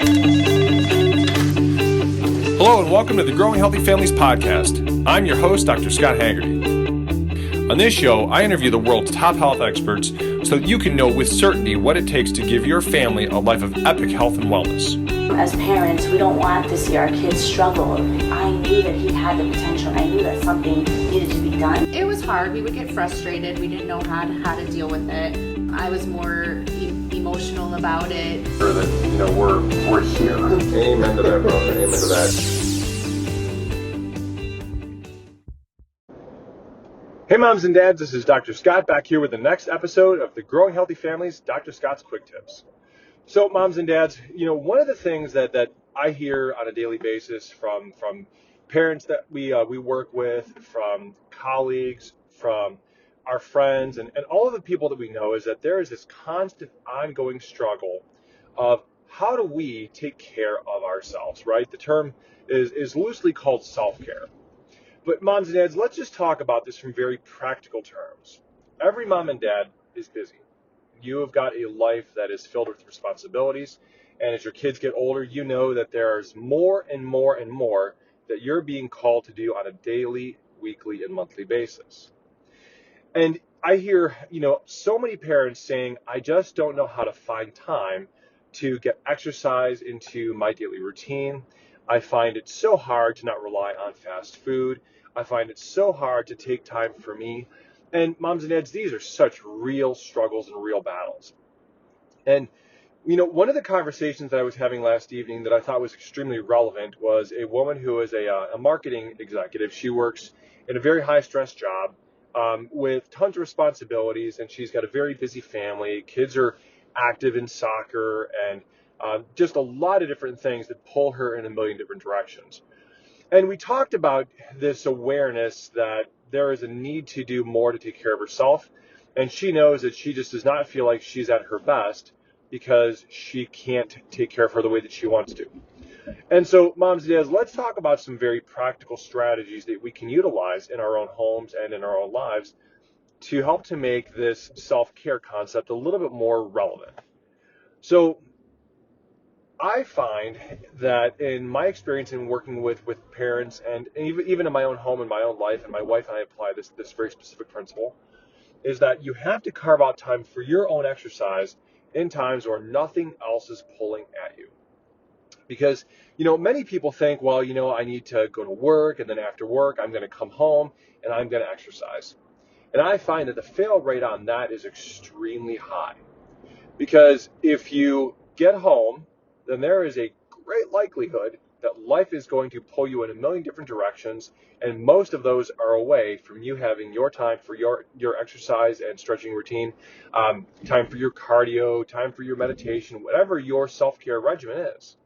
Hello and welcome to the Growing Healthy Families podcast. I'm your host, Dr. Scott Haggerty. On this show, I interview the world's top health experts so that you can know with certainty what it takes to give your family a life of epic health and wellness. As parents, we don't want to see our kids struggle. I knew that he had the potential, and I knew that something needed to be done. It was hard. We would get frustrated. We didn't know how to deal with it. I was more emotional about it. Sure that, we're here. Amen to that, brother. Amen to that. Hey moms and dads, this is Dr. Scott back here with the next episode of the Growing Healthy Families, Dr. Scott's Quick Tips. So moms and dads, one of the things that I hear on a daily basis from parents that we work with, from colleagues, from our friends, and all of the people that we know is that there is this constant ongoing struggle of how do we take care of ourselves, right? The term is loosely called self-care. But moms and dads, let's just talk about this from very practical terms. Every mom and dad is busy. You have got a life that is filled with responsibilities. And as your kids get older, you know that there's more and more and more that you're being called to do on a daily, weekly, and monthly basis. And I hear, so many parents saying, I just don't know how to find time to get exercise into my daily routine. I find it so hard to not rely on fast food. I find it so hard to take time for me. And moms and dads, these are such real struggles and real battles. And, one of the conversations that I was having last evening that I thought was extremely relevant was a woman who is a marketing executive. She works in a very high stress job with tons of responsibilities, and she's got a very busy family. Kids are active in soccer and just a lot of different things that pull her in a million different directions. And we talked about this awareness that there is a need to do more to take care of herself. And she knows that she just does not feel like she's at her best because she can't take care of her the way that she wants to. And so, moms and dads, let's talk about some very practical strategies that we can utilize in our own homes and in our own lives to help to make this self-care concept a little bit more relevant. So, I find that in my experience in working with parents and even in my own home and my own life, and my wife and I apply this very specific principle, is that you have to carve out time for your own exercise in times where nothing else is pulling at you. Because, many people think, well, I need to go to work, and then after work, I'm going to come home and I'm going to exercise. And I find that the fail rate on that is extremely high. Because if you get home, then there is a great likelihood that life is going to pull you in a million different directions, and most of those are away from you having your time for your exercise and stretching routine, time for your cardio, time for your meditation, whatever your self-care regimen is.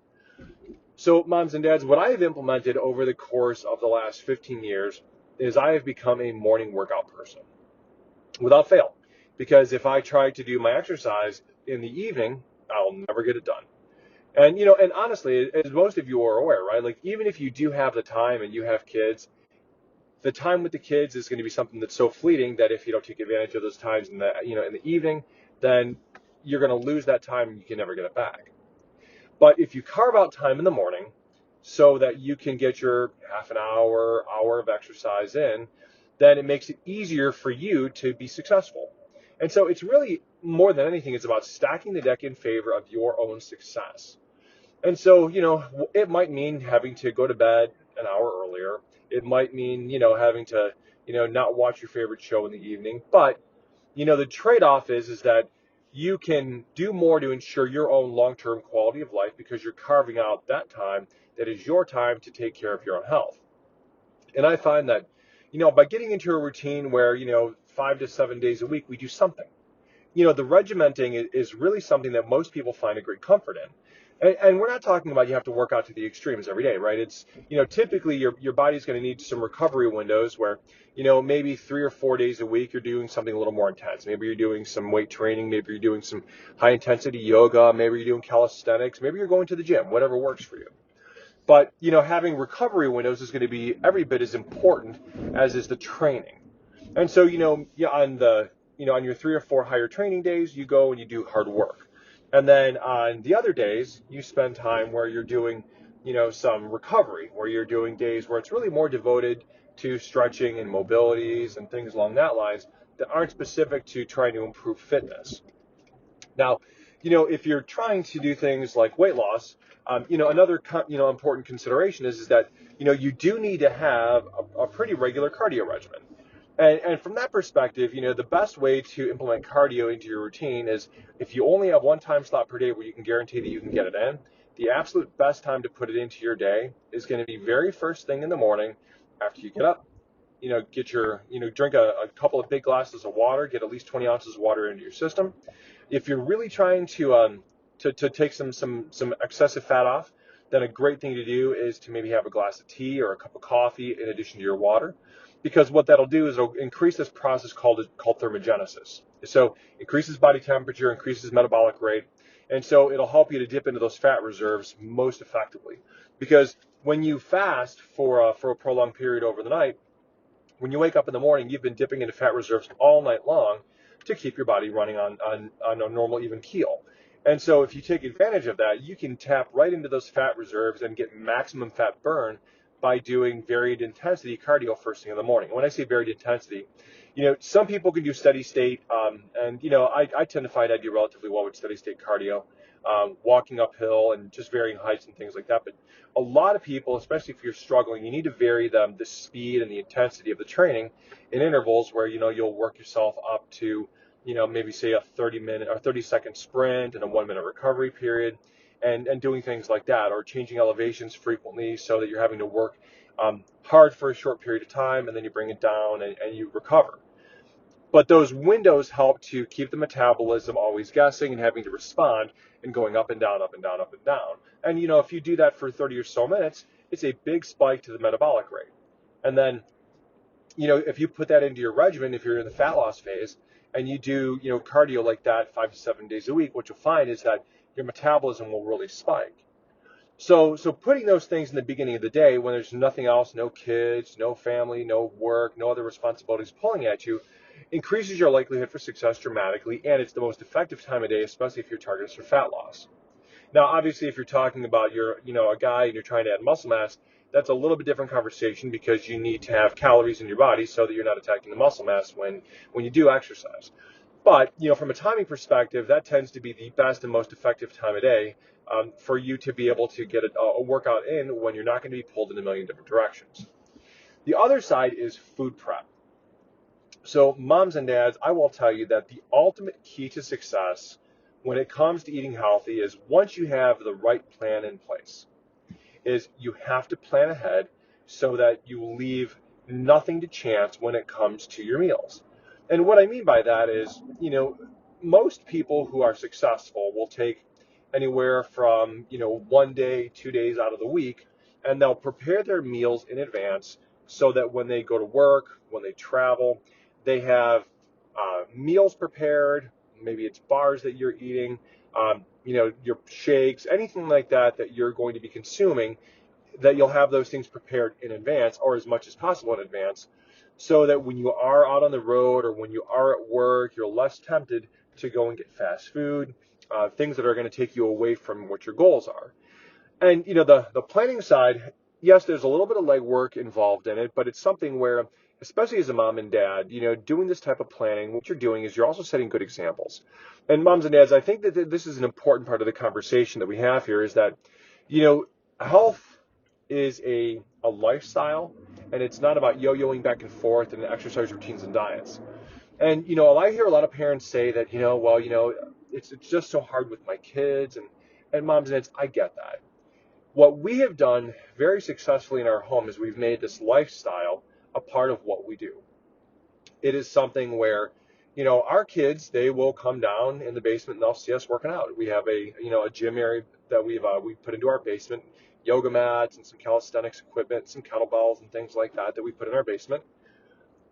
So moms and dads, what I have implemented over the course of the last 15 years is I have become a morning workout person without fail. Because if I try to do my exercise in the evening, I'll never get it done. And, and honestly, as most of you are aware, right? Like, even if you do have the time and you have kids, the time with the kids is going to be something that's so fleeting that if you don't take advantage of those times in the evening, then you're going to lose that time and you can never get it back. But if you carve out time in the morning so that you can get your half an hour of exercise in, then it makes it easier for you to be successful. And so it's really, more than anything, it's about stacking the deck in favor of your own success. And so, it might mean having to go to bed an hour earlier. It might mean, having to, not watch your favorite show in the evening. But, the trade-off is that you can do more to ensure your own long-term quality of life because you're carving out that time that is your time to take care of your own health. And I find that, by getting into a routine where, 5 to 7 days a week, we do something. The regimenting is really something that most people find a great comfort in. And we're not talking about you have to work out to the extremes every day, right? It's, typically your body's going to need some recovery windows where, maybe 3 or 4 days a week, you're doing something a little more intense. Maybe you're doing some weight training. Maybe you're doing some high intensity yoga. Maybe you're doing calisthenics. Maybe you're going to the gym, whatever works for you. But, having recovery windows is going to be every bit as important as is the training. And so, on your 3 or 4 higher training days, you go and you do hard work. And then on the other days, you spend time where you're doing, some recovery, where you're doing days where it's really more devoted to stretching and mobilities and things along that lines that aren't specific to trying to improve fitness. Now, if you're trying to do things like weight loss, another important consideration is that you do need to have a pretty regular cardio regimen. And from that perspective, the best way to implement cardio into your routine is if you only have one time slot per day where you can guarantee that you can get it in, the absolute best time to put it into your day is going to be very first thing in the morning after you get up. Get your, drink a couple of big glasses of water, get at least 20 ounces of water into your system. If you're really trying to take some excessive fat off, then a great thing to do is to maybe have a glass of tea or a cup of coffee in addition to your water, because what that'll do is it'll increase this process called thermogenesis. So increases body temperature, increases metabolic rate, and so it'll help you to dip into those fat reserves most effectively. Because when you fast for a prolonged period over the night, when you wake up in the morning, you've been dipping into fat reserves all night long to keep your body running on a normal even keel. And so if you take advantage of that, you can tap right into those fat reserves and get maximum fat burn by doing varied intensity cardio first thing in the morning. When I say varied intensity, some people can do steady state, and I tend to find I do relatively well with steady state cardio, walking uphill and just varying heights and things like that. But a lot of people, especially if you're struggling, you need to vary the speed and the intensity of the training in intervals where you'll work yourself up to maybe say a 30-minute or 30-second sprint and a 1-minute recovery period, and doing things like that, or changing elevations frequently so that you're having to work hard for a short period of time and then you bring it down and you recover. But those windows help to keep the metabolism always guessing and having to respond and going up and down, up and down, up and down. And if you do that for 30 or so minutes, it's a big spike to the metabolic rate. And then if you put that into your regimen, if you're in the fat loss phase and you do cardio like that 5 to 7 days a week, what you'll find is that your metabolism will really spike. So putting those things in the beginning of the day when there's nothing else, no kids, no family, no work, no other responsibilities pulling at you, increases your likelihood for success dramatically, and it's the most effective time of day, especially if your target is for fat loss. Now, obviously, if you're talking about you're a guy and you're trying to add muscle mass, that's a little bit different conversation because you need to have calories in your body so that you're not attacking the muscle mass when you do exercise. But from a timing perspective, that tends to be the best and most effective time of day for you to be able to get a workout in when you're not going to be pulled in a million different directions. The other side is food prep. So moms and dads, I will tell you that the ultimate key to success when it comes to eating healthy is once you have the right plan in place, is you have to plan ahead so that you leave nothing to chance when it comes to your meals. And what I mean by that is, most people who are successful will take anywhere from, 1 day, 2 days out of the week, and they'll prepare their meals in advance so that when they go to work, when they travel, they have meals prepared. Maybe it's bars that you're eating, your shakes, anything like that you're going to be consuming, that you'll have those things prepared in advance or as much as possible in advance so that when you are out on the road or when you are at work, you're less tempted to go and get fast food, things that are going to take you away from what your goals are. And, the planning side, yes, there's a little bit of legwork involved in it, but it's something where, especially as a mom and dad, doing this type of planning, what you're doing is you're also setting good examples. And moms and dads, I think that this is an important part of the conversation that we have here is that, health is a lifestyle, and it's not about yo-yoing back and forth in exercise routines and diets. And, I hear a lot of parents say that, it's just so hard with my kids, and moms and dads, I get that. What we have done very successfully in our home is we've made this lifestyle a part of what we do. It is something where, our kids, they will come down in the basement and they'll see us working out. We have a gym area that we put into our basement, yoga mats and some calisthenics equipment, some kettlebells and things like that we put in our basement.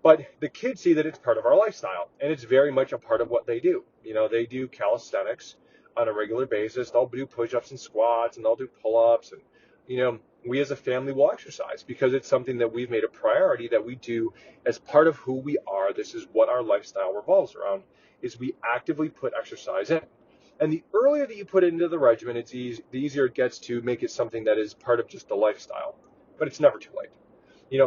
But the kids see that it's part of our lifestyle, and it's very much a part of what they do. They do calisthenics on a regular basis. They'll do push-ups and squats, and they'll do pull-ups. And, we as a family will exercise because it's something that we've made a priority that we do as part of who we are. This is what our lifestyle revolves around, is we actively put exercise in. And the earlier that you put it into the regimen, the easier it gets to make it something that is part of just the lifestyle. But it's never too late.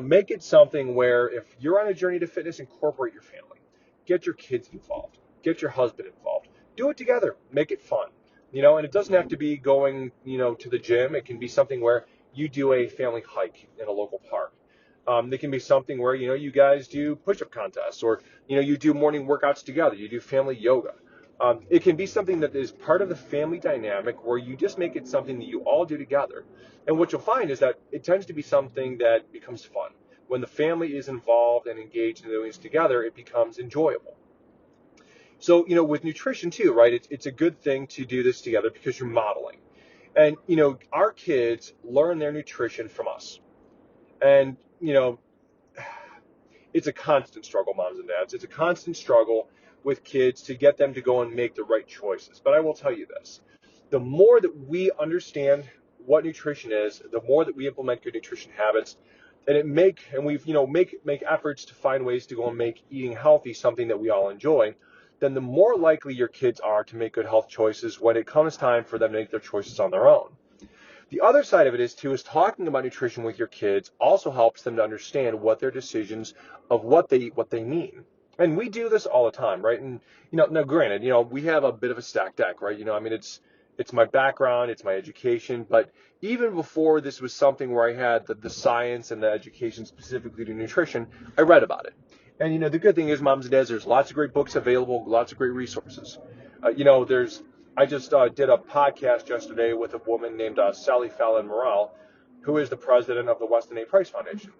Make it something where if you're on a journey to fitness, incorporate your family. Get your kids involved. Get your husband involved. Do it together. Make it fun. And it doesn't have to be going, to the gym. It can be something where you do a family hike in a local park. It can be something where, you guys do push-up contests, or, you do morning workouts together. You do family yoga. It can be something that is part of the family dynamic where you just make it something that you all do together. And what you'll find is that it tends to be something that becomes fun. When the family is involved and engaged in doing this together, it becomes enjoyable. So, with nutrition too, right? It's a good thing to do this together because you're modeling. And, our kids learn their nutrition from us. And, it's a constant struggle, moms and dads. It's a constant struggle with kids to get them to go and make the right choices. But I will tell you this. The more that we understand what nutrition is, the more that we implement good nutrition habits, and make efforts to find ways to go and make eating healthy something that we all enjoy, then the more likely your kids are to make good health choices when it comes time for them to make their choices on their own. The other side of it is talking about nutrition with your kids also helps them to understand what their decisions of what they mean. And we do this all the time, right? And now granted, we have a bit of a stacked deck, right? It's my background, it's my education, but even before this was something where I had the science and the education specifically to nutrition, I read about it. And the good thing is, moms and dads, there's lots of great books available, lots of great resources. I just did a podcast yesterday with a woman named Sally Fallon Morrell, who is the president of the Weston A. Price Foundation.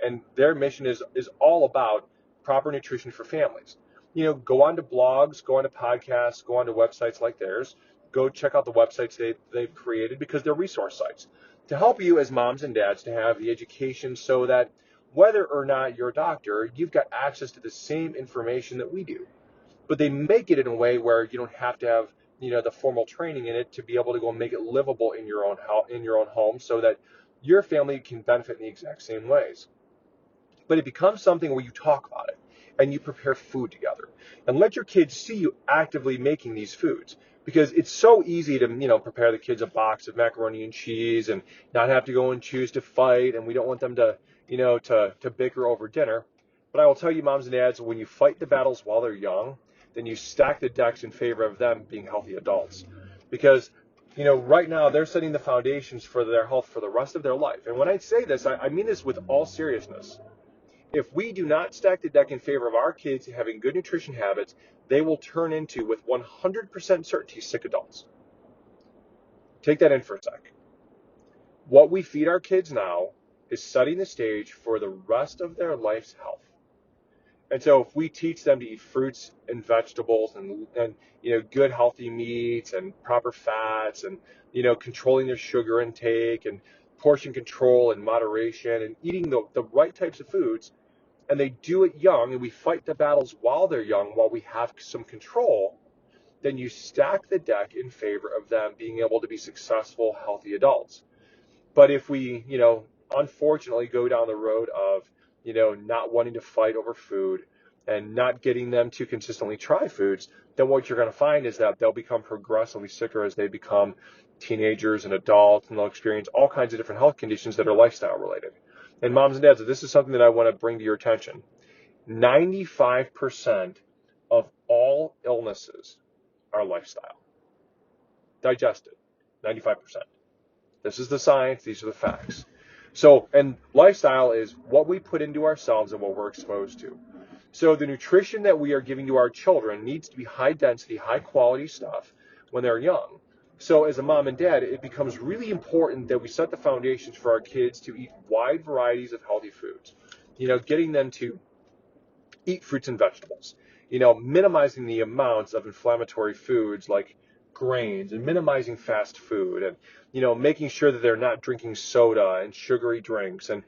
And their mission is all about proper nutrition for families. Go onto blogs, go onto podcasts, go onto websites like theirs. Go check out the websites they've created because they're resource sites to help you as moms and dads to have the education so that whether or not you're a doctor, you've got access to the same information that we do. But they make it in a way where you don't have to have the formal training in it to be able to go and make it livable in your own home so that your family can benefit in the exact same ways. But it becomes something where you talk about it and you prepare food together and let your kids see you actively making these foods, because it's so easy to prepare the kids a box of macaroni and cheese and not have to go and choose to fight, and we don't want them to to bicker over dinner. But I will tell you, moms and dads, when you fight the battles while they're young, then you stack the decks in favor of them being healthy adults. Because, right now they're setting the foundations for their health for the rest of their life. And when I say this, I mean this with all seriousness. If we do not stack the deck in favor of our kids having good nutrition habits, they will turn into, with 100% certainty, sick adults. Take that in for a sec. What we feed our kids now is setting the stage for the rest of their life's health. And so if we teach them to eat fruits and vegetables and good healthy meats and proper fats and controlling their sugar intake and portion control and moderation and eating the right types of foods, and they do it young, and we fight the battles while they're young, while we have some control, then you stack the deck in favor of them being able to be successful, healthy adults. But if we, unfortunately go down the road of, not wanting to fight over food and not getting them to consistently try foods, then what you're going to find is that they'll become progressively sicker as they become teenagers and adults, and they'll experience all kinds of different health conditions that are lifestyle related. And moms and dads, this is something that I want to bring to your attention. 95% of all illnesses are lifestyle. Digested, 95%. This is the science, these are the facts. So, and lifestyle is what we put into ourselves and what we're exposed to. So the nutrition that we are giving to our children needs to be high density, high quality stuff when they're young. So as a mom and dad, it becomes really important that we set the foundations for our kids to eat wide varieties of healthy foods. Getting them to eat fruits and vegetables, minimizing the amounts of inflammatory foods like grains, and minimizing fast food, and making sure that they're not drinking soda and sugary drinks, and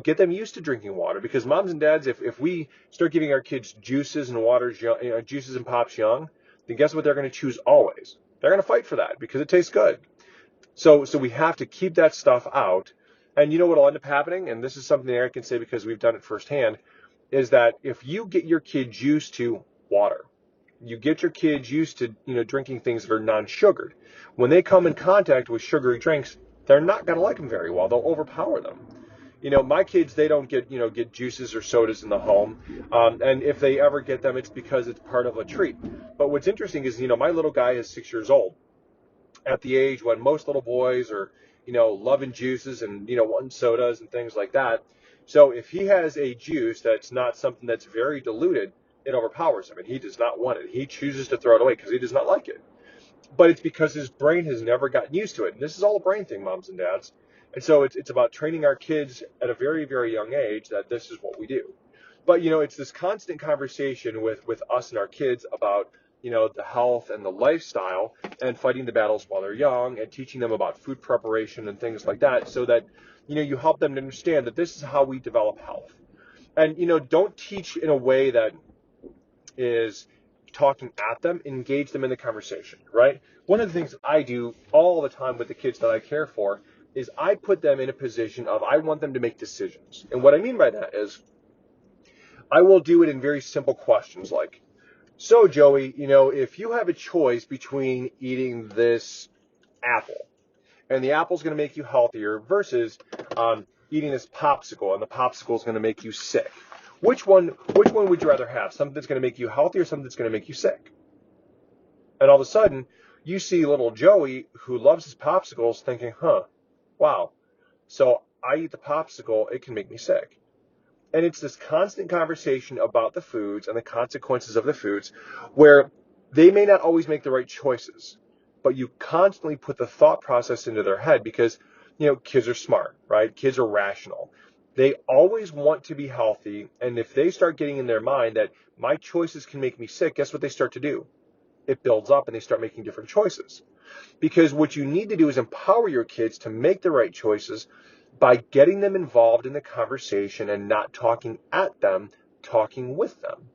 get them used to drinking water. Because moms and dads, if we start giving our kids juices and waters, juices and pops young, then guess what they're going to choose always? They're going to fight for that because it tastes good. So we have to keep that stuff out. And you know what will end up happening, and this is something that I can say because we've done it firsthand, is that if you get your kids used to water, You get your kids used to, drinking things that are non-sugared. When they come in contact with sugary drinks, they're not going to like them very well. They'll overpower them. My kids, they don't get juices or sodas in the home. And if they ever get them, it's because it's part of a treat. But what's interesting is, my little guy is 6 years old, at the age when most little boys are, loving juices and, wanting sodas and things like that. So if he has a juice that's not something that's very diluted, it overpowers him and he does not want it. He chooses to throw it away because he does not like it. But it's because his brain has never gotten used to it. And this is all a brain thing, moms and dads. And so it's about training our kids at a very, very young age that this is what we do. But, it's this constant conversation with us and our kids about, the health and the lifestyle and fighting the battles while they're young and teaching them about food preparation and things like that so that, you help them to understand that this is how we develop health. And, don't teach in a way that is talking at them, engage them in the conversation, right? One of the things I do all the time with the kids that I care for is I put them in a position of I want them to make decisions. And what I mean by that is I will do it in very simple questions like, so Joey, if you have a choice between eating this apple and the apple's going to make you healthier versus eating this popsicle and the popsicle is going to make you sick, which one would you rather have? Something that's going to make you healthy or something that's going to make you sick? And all of a sudden, you see little Joey who loves his popsicles thinking, wow, so I eat the popsicle, it can make me sick. And it's this constant conversation about the foods and the consequences of the foods where they may not always make the right choices, but you constantly put the thought process into their head because, kids are smart, right? Kids are rational. They always want to be healthy. And if they start getting in their mind that my choices can make me sick, guess what they start to do? It builds up and they start making different choices. Because what you need to do is empower your kids to make the right choices by getting them involved in the conversation and not talking at them, talking with them.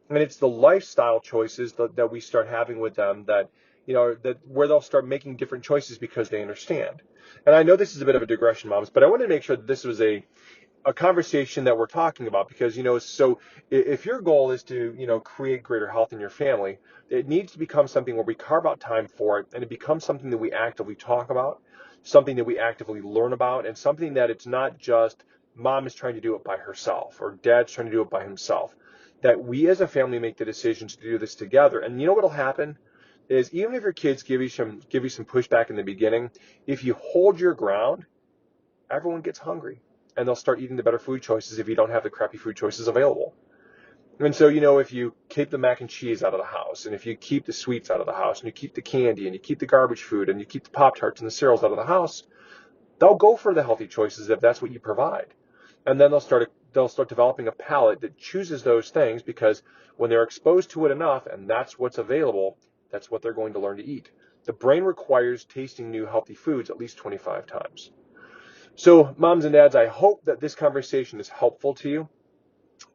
And it's the lifestyle choices that we start having with them that where they'll start making different choices because they understand. And I know this is a bit of a digression, moms, but I wanted to make sure that this was a conversation that we're talking about because, so if your goal is to, create greater health in your family, it needs to become something where we carve out time for it and it becomes something that we actively talk about, something that we actively learn about, and something that it's not just mom is trying to do it by herself or dad's trying to do it by himself, that we as a family make the decisions to do this together. And what'll happen is even if your kids give you some pushback in the beginning, if you hold your ground, everyone gets hungry and they'll start eating the better food choices if you don't have the crappy food choices available. And so, if you keep the mac and cheese out of the house and if you keep the sweets out of the house and you keep the candy and you keep the garbage food and you keep the Pop-Tarts and the cereals out of the house, they'll go for the healthy choices if that's what you provide. And then they'll start developing a palate that chooses those things because when they're exposed to it enough and that's what's available, that's what they're going to learn to eat. The brain requires tasting new healthy foods at least 25 times. So moms and dads, I hope that this conversation is helpful to you.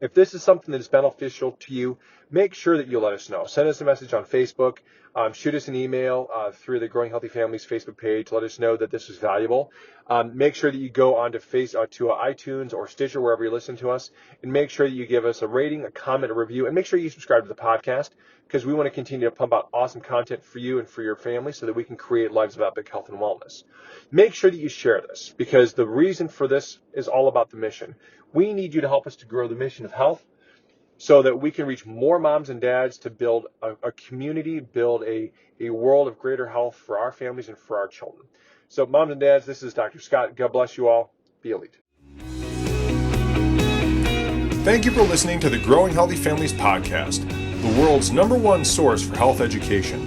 If this is something that is beneficial to you, make sure that you let us know. Send us a message on Facebook. Shoot us an email through the Growing Healthy Families Facebook page. Let us know that this was valuable. Make sure that you go on to iTunes or Stitcher, wherever you listen to us, and make sure that you give us a rating, a comment, a review, and make sure you subscribe to the podcast because we want to continue to pump out awesome content for you and for your family so that we can create lives of epic health and wellness. Make sure that you share this because the reason for this is all about the mission. We need you to help us to grow the mission of health so that we can reach more moms and dads to build a community, build a world of greater health for our families and for our children. So moms and dads, this is Dr. Scott. God bless you all. Be elite. Thank you for listening to the Growing Healthy Families podcast, the world's #1 source for health education.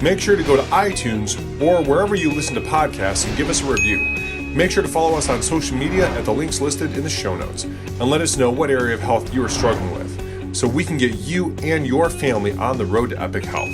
Make sure to go to iTunes or wherever you listen to podcasts and give us a review. Make sure to follow us on social media at the links listed in the show notes and let us know what area of health you are struggling with so we can get you and your family on the road to epic health.